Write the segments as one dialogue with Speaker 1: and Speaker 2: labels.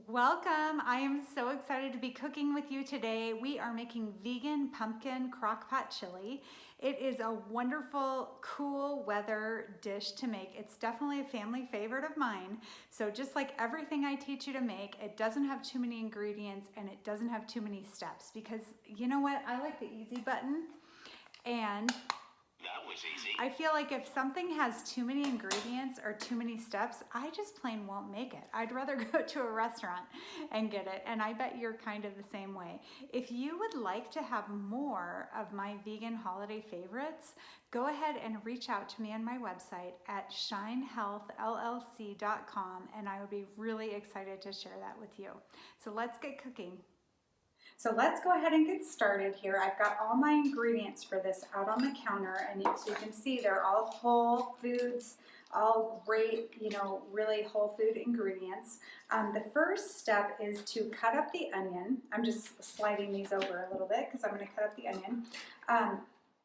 Speaker 1: Welcome. I am so excited to be cooking with you today. We are making vegan pumpkin crockpot chili. It is a wonderful, cool weather dish to make. It's definitely a family favorite of mine. So just like everything I teach you to make, it doesn't have too many ingredients and it doesn't have too many steps because you know what? I like the easy button, and
Speaker 2: that was easy.
Speaker 1: I feel like if something has too many ingredients or too many steps, I just plain won't make it. I'd rather go to a restaurant and get it, and I bet you're kind of the same way. If you would like to have more of my vegan holiday favorites, go ahead and reach out to me on my website at shinehealthllc.com, and I would be really excited to share that with you. So let's get cooking. So let's go ahead and get started here. I've got all my ingredients for this out on the counter, and so you can see they're all whole foods, all great, really whole food ingredients. The first step is to cut up the onion. I'm just sliding these over a little bit because I'm going to cut up the onion.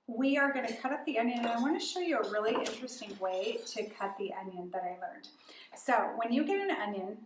Speaker 1: We are going to cut up the onion, and I want to show you a really interesting way to cut the onion that I learned. So when you get an onion,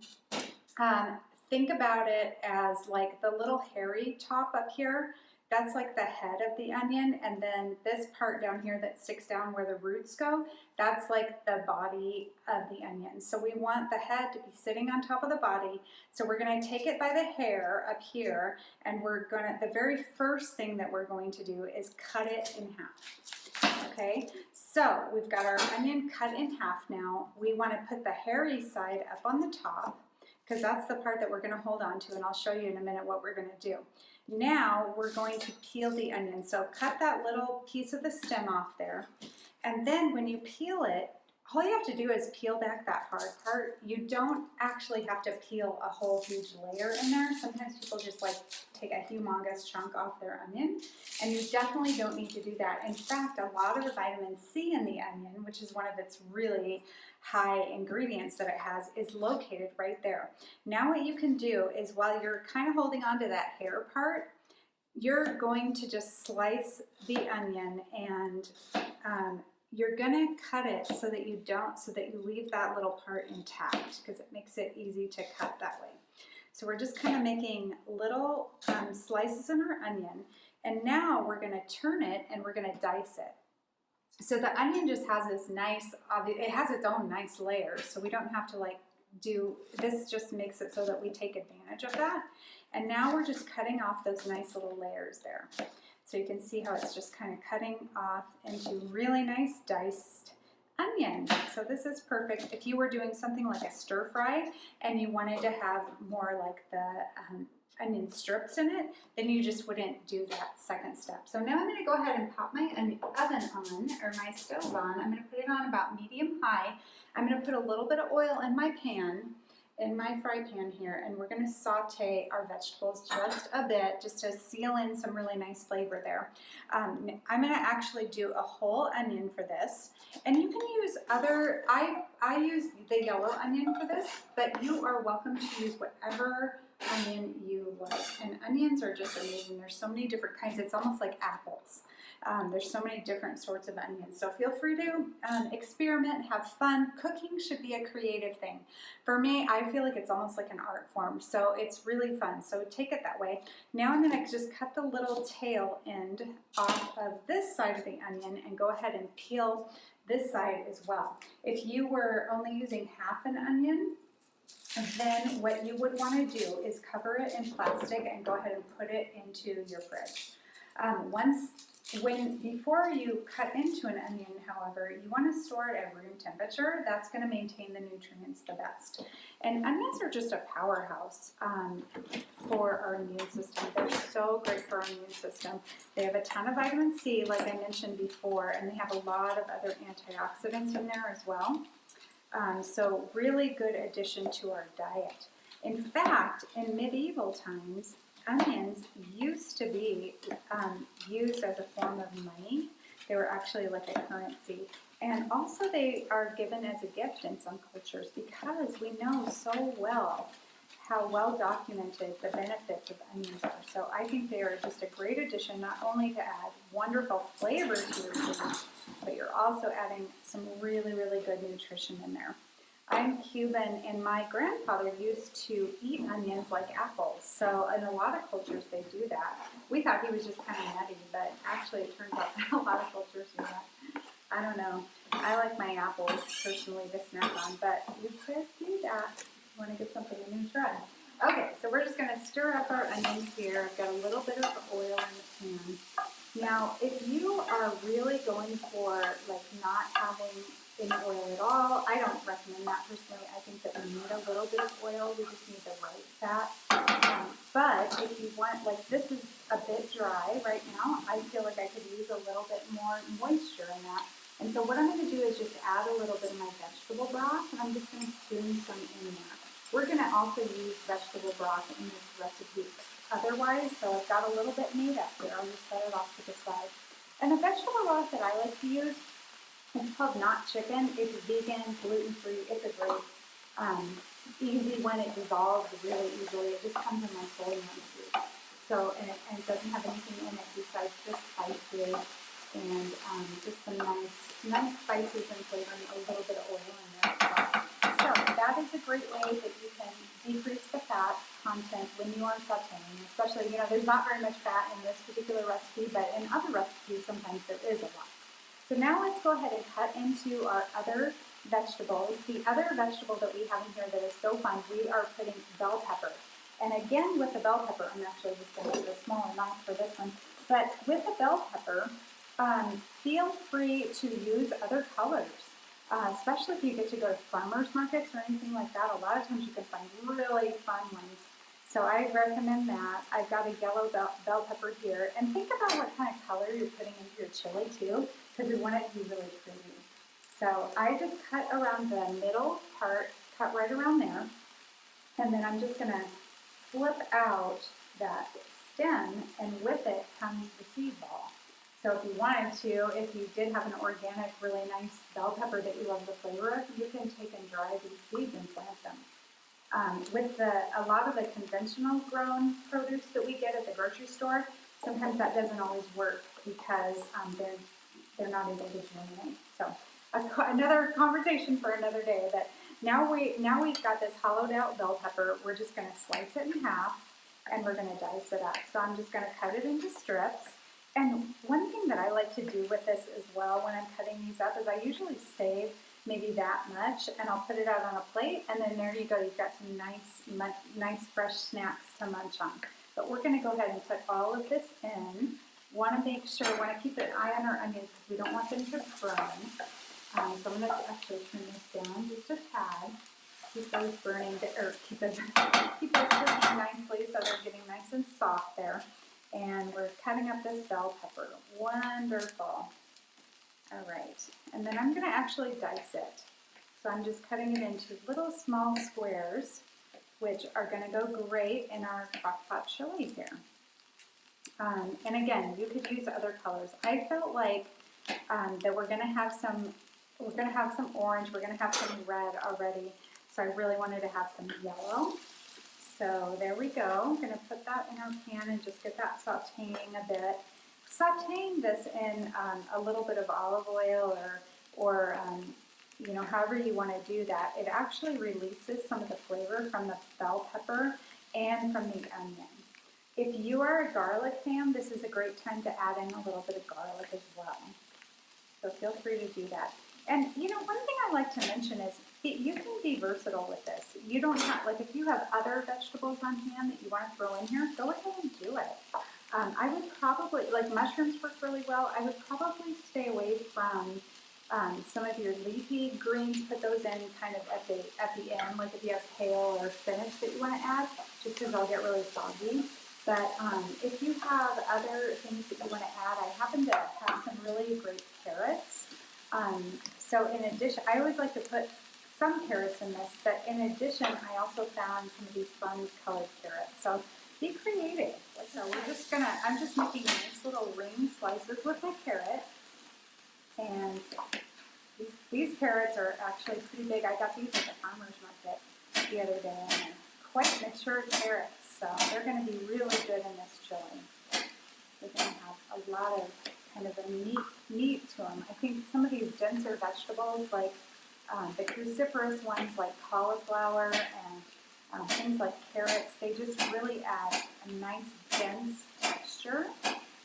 Speaker 1: think about it as like the little hairy top up here. That's like the head of the onion, and then this part down here that sticks down where the roots go, that's like the body of the onion. So we want the head to be sitting on top of the body. So we're going to take it by the hair up here, and the very first thing that we're going to do is cut it in half. Okay, so we've got our onion cut in half now. We want to put the hairy side up on the top, because that's the part that we're going to hold on to, and I'll show you in a minute what we're going to do. Now we're going to peel the onion. So cut that little piece of the stem off there, and then when you peel it, all you have to do is peel back that hard part. You don't actually have to peel a whole huge layer in there. Sometimes people just like take a humongous chunk off their onion, and you definitely don't need to do that. In fact, a lot of the vitamin C in the onion, which is one of its really high ingredients that it has, is located right there. Now what you can do is, while you're kind of holding on to that hair part, you're going to just slice the onion, and you're gonna cut it so that you leave that little part intact, because it makes it easy to cut that way. So we're just kind of making little slices in our onion, and now we're gonna turn it and we're gonna dice it. So the onion just has this nice, it has its own nice layers, so we don't have to this just makes it so that we take advantage of that. And now we're just cutting off those nice little layers there. So you can see how it's just kind of cutting off into really nice diced onion. So this is perfect. If you were doing something like a stir fry and you wanted to have more like the onion strips in it, then you just wouldn't do that second step. So now I'm going to go ahead and pop my oven on, or my stove on. I'm going to put it on about medium high. I'm going to put a little bit of oil in my pan, in my fry pan here, and we're going to saute our vegetables just a bit, just to seal in some really nice flavor there. I'm going to actually do a whole onion for this, and you can use I use the yellow onion for this, but you are welcome to use whatever onion you like. And onions are just amazing. There's so many different kinds. It's almost like apples. There's so many different sorts of onions. So feel free to experiment, have fun. Cooking should be a creative thing. For me, I feel like it's almost like an art form. So it's really fun. So take it that way. Now I'm going to just cut the little tail end off of this side of the onion and go ahead and peel this side as well. If you were only using half an onion, then what you would want to do is cover it in plastic and go ahead and put it into your fridge. Before you cut into an onion, however, you want to store it at room temperature. That's going to maintain the nutrients the best. And onions are just a powerhouse for our immune system. They're so great for our immune system. They have a ton of vitamin C, like I mentioned before, and they have a lot of other antioxidants in there as well. So really good addition to our diet. In fact, in medieval times, onions used to be used as a form of money. They were actually like a currency. And also they are given as a gift in some cultures, because we know so well how well documented the benefits of onions are. So I think they are just a great addition, not only to add wonderful flavor to your food, but you're also adding some really, really good nutrition in there. I'm Cuban, and my grandfather used to eat onions like apples. So in a lot of cultures, they do that. We thought he was just kind of nutty, but actually it turns out that a lot of cultures do that. I don't know. I like my apples personally to snack on, but you could do that if you want to give something a new try. Okay, so we're just going to stir up our onions here. I've got a little bit of oil in the pan. Now, if you are really going for like not having any oil at all, I don't recommend that personally. I think that we need a little bit of oil. We just need the right fat. But if you want, like this is a bit dry right now, I feel like I could use a little bit more moisture in that. And so what I'm going to do is just add a little bit of my vegetable broth, and I'm just going to spoon some in there. We're going to also use vegetable broth in this recipe otherwise, so I've got a little bit made up here. I'll just set it off to the side. And the vegetable broth that I like to use, it's called Not Chicken. It's vegan, gluten-free. It's a great, easy one. It dissolves really easily. It just comes in my soy milk soup. So, and it doesn't have anything in it besides just spices and just some nice spices and flavor and a little bit of oil in there as well. So that is a great way that you can decrease the fat content when you are sauteing, especially, there's not very much fat in this particular recipe, but in other recipes, sometimes there is a lot. So now let's go ahead and cut into our other vegetables. The other vegetable that we have in here that is so fun, we are putting bell pepper. And again, with the bell pepper, I'm actually just going to use a smaller knife for this one, but with the bell pepper, feel free to use other colors. Especially if you get to go to farmers markets or anything like that, a lot of times you can find really fun ones. So I recommend that. I've got a yellow bell pepper here. And think about what kind of color you're putting into your chili too, because we want it to be really pretty. So I just cut around the middle part, cut right around there. And then I'm just going to slip out that stem, and with it comes the seed ball. So if you wanted to, if you did have an organic, really nice bell pepper that you love the flavor of, you can take and dry these seeds and plant them. With a lot of the conventional grown produce that we get at the grocery store, sometimes that doesn't always work because they're not able to germinate. So another conversation for another day. But now we've got this hollowed out bell pepper. We're just going to slice it in half, and we're going to dice it up. So I'm just going to cut it into strips. And one thing that I like to do with this as well when I'm cutting these up is I usually save maybe that much, and I'll put it out on a plate, and then there you go. You've got some nice fresh snacks to munch on. But we're going to go ahead and put all of this in. Want to keep an eye on our onions because we don't want them to burn. So I'm going to actually turn this down just a tad. Keep those burning, or keep those cooking nicely so they're getting nice and soft there. And we're cutting up this bell pepper. Wonderful. All right. And then I'm going to actually dice it. So I'm just cutting it into little small squares, which are going to go great in our crockpot chili here. And again, you could use other colors. I felt like that we're going to have some orange, we're going to have some red already. So I really wanted to have some yellow. So there we go. I'm going to put that in our pan and just get that sauteing a bit. Sauteing this in a little bit of olive oil or however you want to do that, it actually releases some of the flavor from the bell pepper and from the onion. If you are a garlic fan, this is a great time to add in a little bit of garlic as well. So feel free to do that. And one thing I like to mention is you can be versatile with this. You don't have, if you have other vegetables on hand that you want to throw in here, go ahead and do it. I would probably, mushrooms work really well. I would probably stay away from some of your leafy greens. Put those in kind of at the end, like if you have kale or spinach that you want to add, just because they'll get really soggy. But if you have other things that you want to add, I happen to have some really great carrots. So in addition, I always like to put some carrots in this, but in addition, I also found some of these fun colored carrots. So be creative. So I'm just making nice little ring slices with my carrot. And these carrots are actually pretty big. I got these at the farmer's market the other day, and they're quite mature carrots. So they're going to be really good in this chili. They're going to have a lot of kind of a meat to them. I think some of these denser vegetables like The cruciferous ones like cauliflower and things like carrots, they just really add a nice dense texture.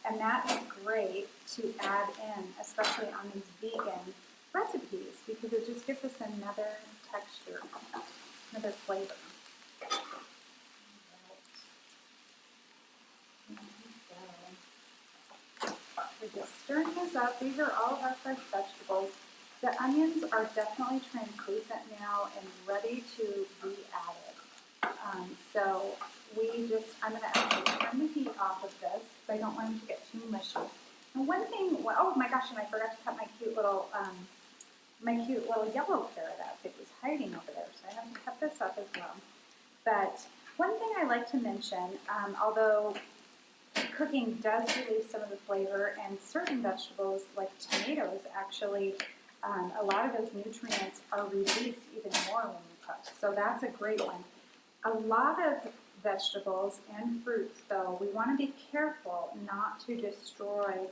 Speaker 1: And that is great to add in, especially on these vegan recipes, because it just gives us another texture, another flavor. We're just stirring this up. These are all of our fresh vegetables. The onions are definitely translucent now and ready to be added. I'm going to actually turn the heat off of this because I don't want them to get too mushy. And one thing, oh my gosh, and I forgot to cut my cute little yellow carrot up. It was hiding over there, so I have to cut this up as well. But one thing I like to mention, although cooking does release some of the flavor, and certain vegetables like tomatoes actually, a lot of those nutrients are released even more when you cook. So that's a great one. A lot of vegetables and fruits, though, we want to be careful not to destroy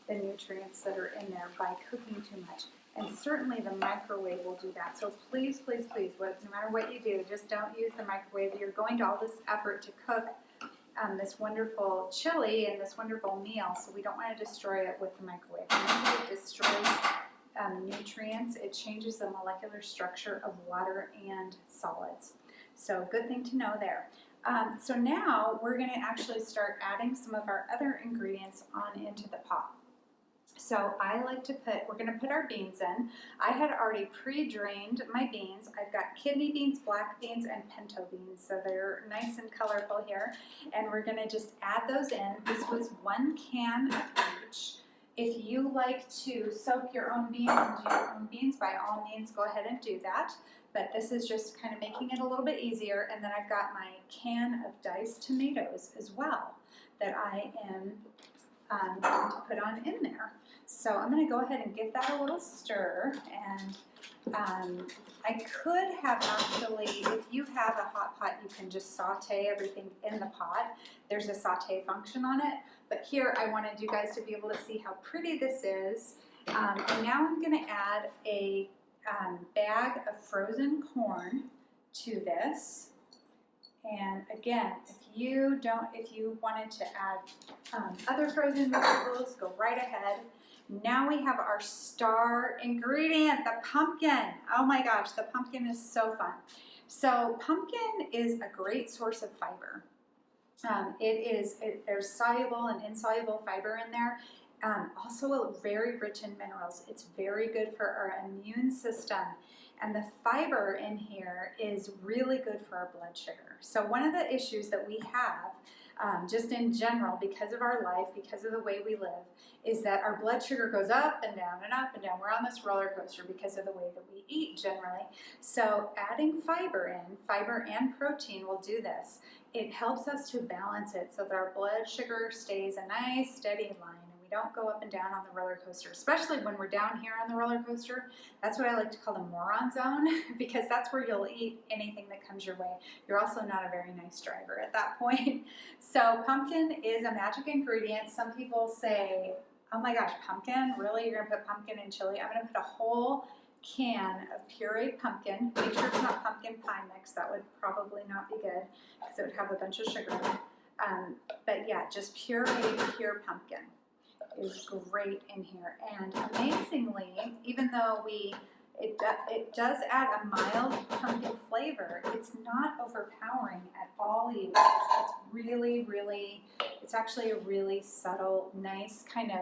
Speaker 1: the nutrients that are in there by cooking too much. And certainly the microwave will do that. So please, please, please, no matter what you do, just don't use the microwave. You're going to all this effort to cook this wonderful chili and this wonderful meal, so we don't want to destroy it with the microwave. Remember, it destroys nutrients. It changes the molecular structure of water and solids. So good thing to know there. So now we're going to actually start adding some of our other ingredients on into the pot. So I like to we're going to put our beans in. I had already pre-drained my beans. I've got kidney beans, black beans, and pinto beans. So they're nice and colorful here. And we're going to just add those in. This was 1 can of each. If you like to soak your own beans and do your own beans, by all means, go ahead and do that. But this is just kind of making it a little bit easier. And then I've got my can of diced tomatoes as well that I am going to put on in there. So I'm going to go ahead and give that a little stir, and I could have actually, if you have a hot pot, you can just saute everything in the pot. There's a saute function on it, but here I wanted you guys to be able to see how pretty this is. And now I'm going to add a bag of frozen corn to this. And again, if you wanted to add other frozen vegetables, go right ahead. Now we have our star ingredient, the pumpkin. Oh my gosh, the pumpkin is so fun. So pumpkin is a great source of fiber. There's soluble and insoluble fiber in there. Also very rich in minerals. It's very good for our immune system. And the fiber in here is really good for our blood sugar. So one of the issues that we have, just in general, because of our life, because of the way we live, is that our blood sugar goes up and down and up and down. We're on this roller coaster because of the way that we eat generally. So adding fiber and protein will do this. It helps us to balance it so that our blood sugar stays a nice steady line. We don't go up and down on the roller coaster, especially when we're down here on the roller coaster. That's what I like to call the moron zone, because that's where you'll eat anything that comes your way. You're also not a very nice driver at that point. So pumpkin is a magic ingredient. Some people say, oh my gosh, pumpkin? Really? You're going to put pumpkin in chili? I'm going to put a whole can of pureed pumpkin. Make sure it's not pumpkin pie mix. That would probably not be good because it would have a bunch of sugar in it. But yeah, just pure pumpkin is great in here. And amazingly, even though it does add a mild pumpkin flavor, it's not overpowering at all either. It's really, really, it's actually a really subtle, nice kind of,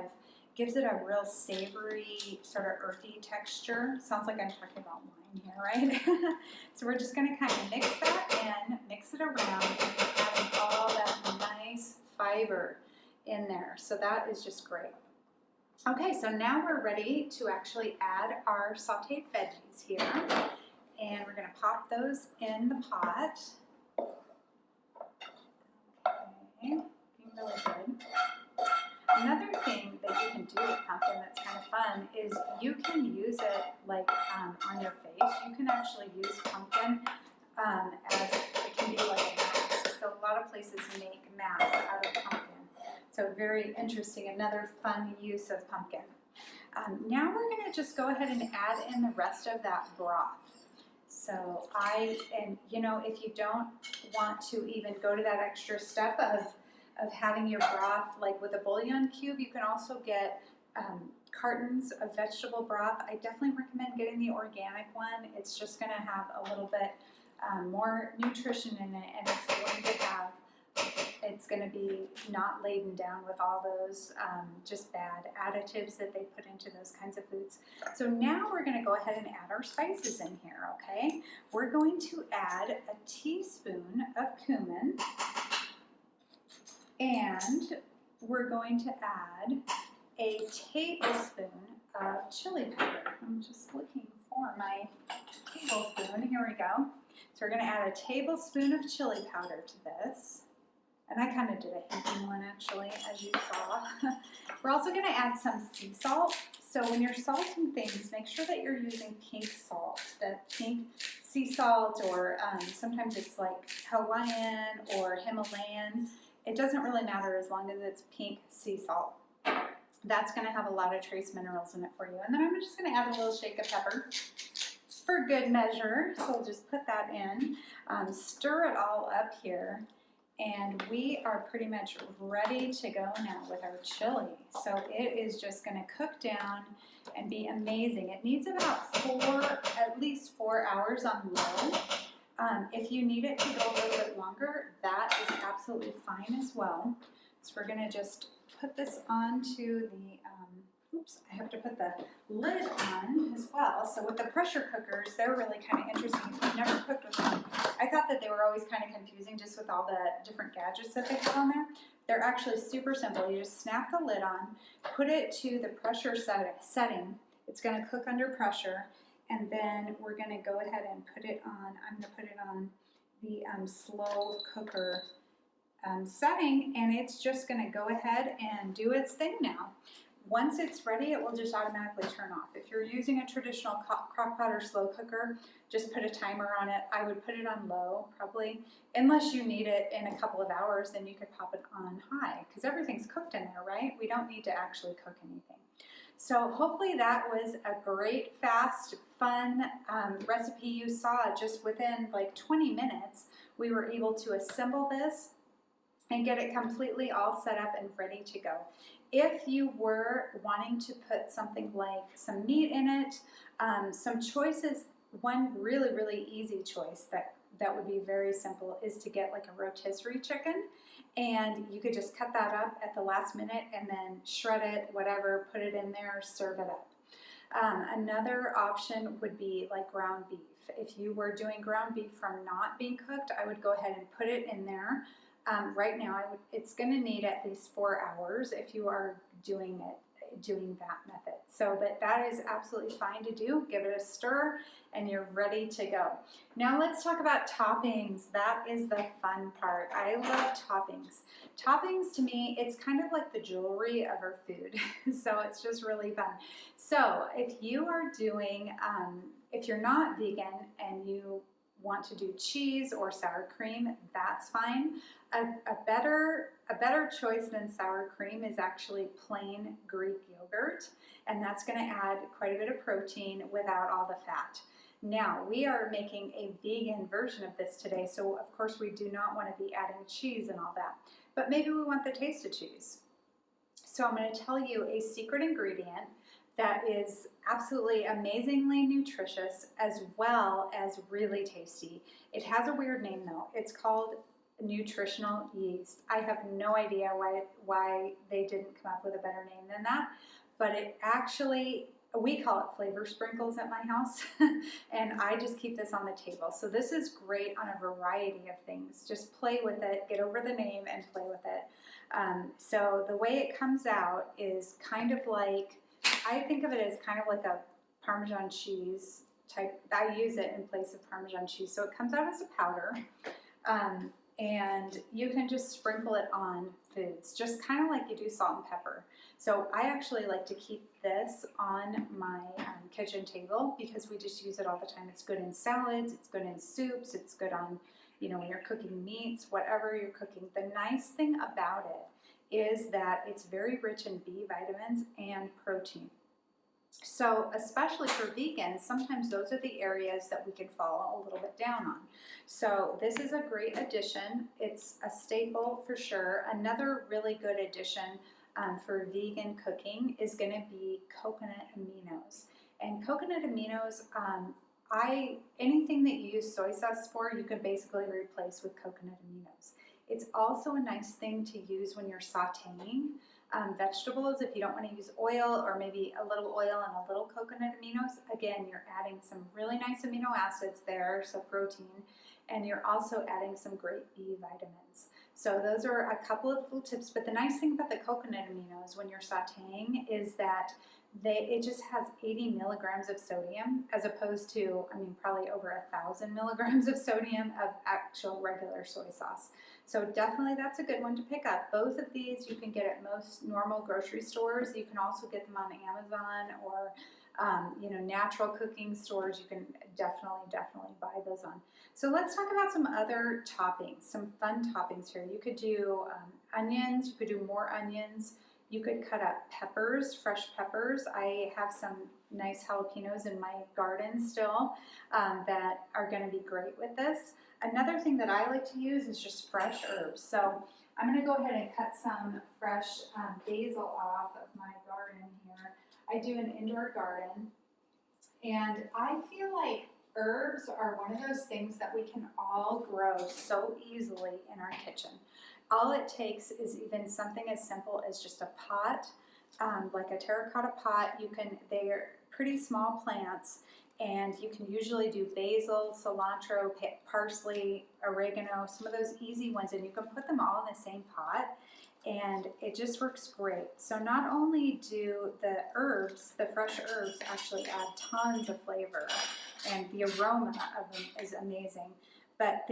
Speaker 1: gives it a real savory, sort of earthy texture. Sounds like I'm talking about wine here, right? So we're just gonna kind of mix that in, mix it around, and adding all that nice fiber in there. So that is just great. Okay, so now we're ready to actually add our sauteed veggies here. And we're going to pop those in the pot. Okay, looking really good. Another thing that you can do with pumpkin that's kind of fun is you can use it like on your face. You can actually use pumpkin as it can be like a mask. So a lot of places make masks out of pumpkin. So very interesting, another fun use of pumpkin. Now we're going to just go ahead and add in the rest of that broth. So you know, if you don't want to even go to that extra step of having your broth like with a bouillon cube, you can also get cartons of vegetable broth. I definitely recommend getting the organic one. It's just going to have a little bit more nutrition in it, and it's going to be not laden down with all those just bad additives that they put into those kinds of foods. So now we're going to go ahead and add our spices in here, okay? We're going to add a teaspoon of cumin, and we're going to add a tablespoon of chili powder. I'm just looking for my tablespoon. Here we go. So we're going to add a tablespoon of chili powder to this. And I kind of did a hinting one actually, as you saw. We're also going to add some sea salt. So when you're salting things, make sure that you're using pink salt. That pink sea salt, or sometimes it's like Hawaiian or Himalayan. It doesn't really matter as long as it's pink sea salt. That's going to have a lot of trace minerals in it for you. And then I'm just going to add a little shake of pepper for good measure. So we'll just put that in, stir it all up here. And we are pretty much ready to go now with our chili. So it is just going to cook down and be amazing. It needs about at least 4 hours on low. If you need it to go a little bit longer, that is absolutely fine as well. So we're going to just put this onto the, oops, I have to put the lid on as well. So with the pressure cookers, they're really kind of interesting. If you've never cooked with them, I thought that they were always kind of confusing just with all the different gadgets that they have on there. They're actually super simple. You just snap the lid on, put it to the pressure setting. It's going to cook under pressure, and then we're going to go ahead and put it on. I'm going to put it on the slow cooker setting, and it's just going to go ahead and do its thing now. Once it's ready, it will just automatically turn off. If you're using a traditional crock pot or slow cooker, just put a timer on it. I would put it on low, probably, unless you need it in a couple of hours, then you could pop it on high, because everything's cooked in there, right? We don't need to actually cook anything. So hopefully that was a great, fast, fun recipe you saw. Just within like 20 minutes, we were able to assemble this and get it completely all set up and ready to go. If you were wanting to put something like some meat in it, some choices, one really, really easy choice that would be very simple is to get like a rotisserie chicken, and you could just cut that up at the last minute and then shred it, whatever, put it in there, serve it up. Another option would be like ground beef. If you were doing ground beef from not being cooked, I would go ahead and put it in there. Right now, it's going to need at least 4 hours if you are doing that method. So, but that is absolutely fine to do. Give it a stir, and you're ready to go. Now let's talk about toppings. That is the fun part. I love toppings. Toppings, to me, it's kind of like the jewelry of our food. So it's just really fun. So if you are doing, if you're not vegan and you want to do cheese or sour cream, that's fine. A better choice than sour cream is actually plain Greek yogurt, and that's going to add quite a bit of protein without all the fat. Now, we are making a vegan version of this today, so of course we do not want to be adding cheese and all that, but maybe we want the taste of cheese. So I'm going to tell you a secret ingredient that is absolutely amazingly nutritious as well as really tasty. It has a weird name though. It's called nutritional yeast. I have no idea why they didn't come up with a better name than that, but it actually, we call it flavor sprinkles at my house, and I just keep this on the table. So this is great on a variety of things. Just play with it, get over the name and play with it. So the way it comes out is kind of like, I think of it as kind of like a Parmesan cheese type. I use it in place of Parmesan cheese. So it comes out as a powder, and you can just sprinkle it on foods, just kind of like you do salt and pepper. So I actually like to keep this on my kitchen table because we just use it all the time. It's good in salads, it's good in soups, it's good on, you know, when you're cooking meats, whatever you're cooking. The nice thing about it is that it's very rich in B vitamins and protein. So especially for vegans, sometimes those are the areas that we could fall a little bit down on. So this is a great addition. It's a staple for sure. Another really good addition for vegan cooking is going to be coconut aminos. And coconut aminos, anything that you use soy sauce for, you can basically replace with coconut aminos. It's also a nice thing to use when you're sauteing vegetables. If you don't want to use oil, or maybe a little oil and a little coconut aminos, again, you're adding some really nice amino acids there, so protein, and you're also adding some great B vitamins. So those are a couple of little tips. But the nice thing about the coconut aminos when you're sauteing is that it just has 80 milligrams of sodium, as opposed to, I mean, probably over 1,000 milligrams of sodium of actual regular soy sauce. So definitely that's a good one to pick up. Both of these you can get at most normal grocery stores. You can also get them on Amazon or natural cooking stores. You can definitely buy those on. So let's talk about some other toppings, some fun toppings here. You could do onions, you could do more onions. You could cut up peppers, fresh peppers. I have some nice jalapenos in my garden still that are going to be great with this. Another thing that I like to use is just fresh herbs. So I'm going to go ahead and cut some fresh basil off of my garden here. I do an indoor garden, and I feel like herbs are one of those things that we can all grow so easily in our kitchen. All it takes is even something as simple as just a pot, like a terracotta pot. They're pretty small plants, and you can usually do basil, cilantro, parsley, oregano, some of those easy ones, and you can put them all in the same pot, and it just works great. So not only do the fresh herbs actually add tons of flavor, and the aroma of them is amazing, but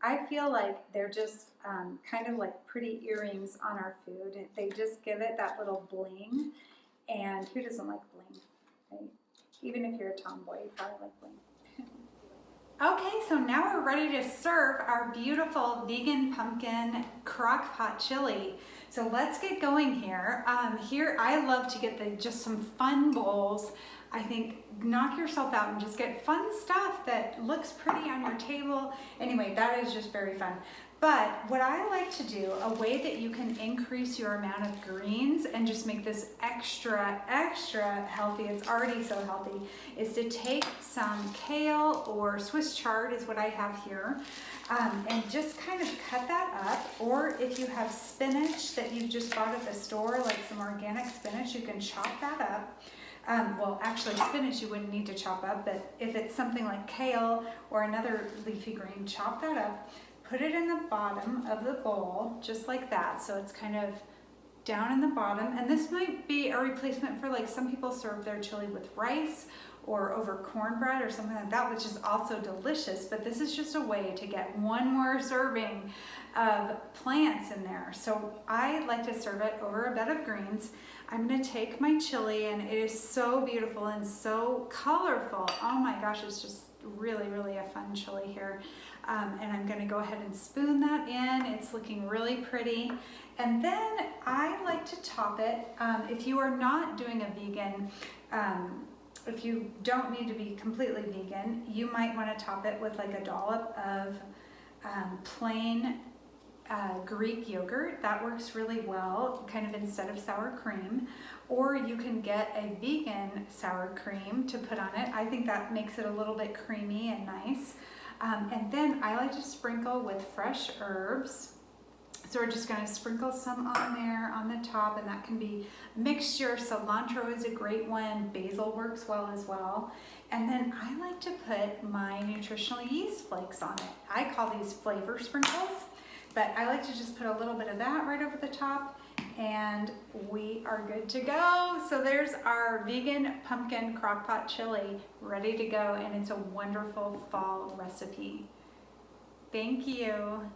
Speaker 1: I feel like they're just kind of like pretty earrings on our food. They just give it that little bling, and who doesn't like bling, right? Even if you're a tomboy, you probably like bling. Okay, so now we're ready to serve our beautiful vegan pumpkin crockpot chili. So let's get going here. Here I love to get just some fun bowls. I think knock yourself out and just get fun stuff that looks pretty on your table. Anyway, that is just very fun. But what I like to do, a way that you can increase your amount of greens and just make this extra healthy, it's already so healthy, is to take some kale, or Swiss chard is what I have here, and just kind of cut that up. Or if you have spinach that you've just bought at the store, like some organic spinach, you can chop that up. Well, actually spinach you wouldn't need to chop up, but if it's something like kale or another leafy green, chop that up. Put it in the bottom of the bowl, just like that. So it's kind of down in the bottom. And this might be a replacement for, like, some people serve their chili with rice or over cornbread or something like that, which is also delicious. But this is just a way to get one more serving of plants in there. So I like to serve it over a bed of greens. I'm gonna take my chili, and it is so beautiful and so colorful. Oh my gosh, it's just really a fun chili here. And I'm gonna go ahead and spoon that in. It's looking really pretty. And then I like to top it. If you are not doing a vegan, if you don't need to be completely vegan, you might wanna top it with like a dollop of plain Greek yogurt. That works really well, kind of instead of sour cream. Or you can get a vegan sour cream to put on it. I think that makes it a little bit creamy and nice. And then I like to sprinkle with fresh herbs. So we're just gonna sprinkle some on there on the top, and that can be a mixture. Cilantro is a great one. Basil works well as well. And then I like to put my nutritional yeast flakes on it. I call these flavor sprinkles, but I like to just put a little bit of that right over the top, and we are good to go. So there's our vegan pumpkin crockpot chili ready to go, and it's a wonderful fall recipe. Thank you.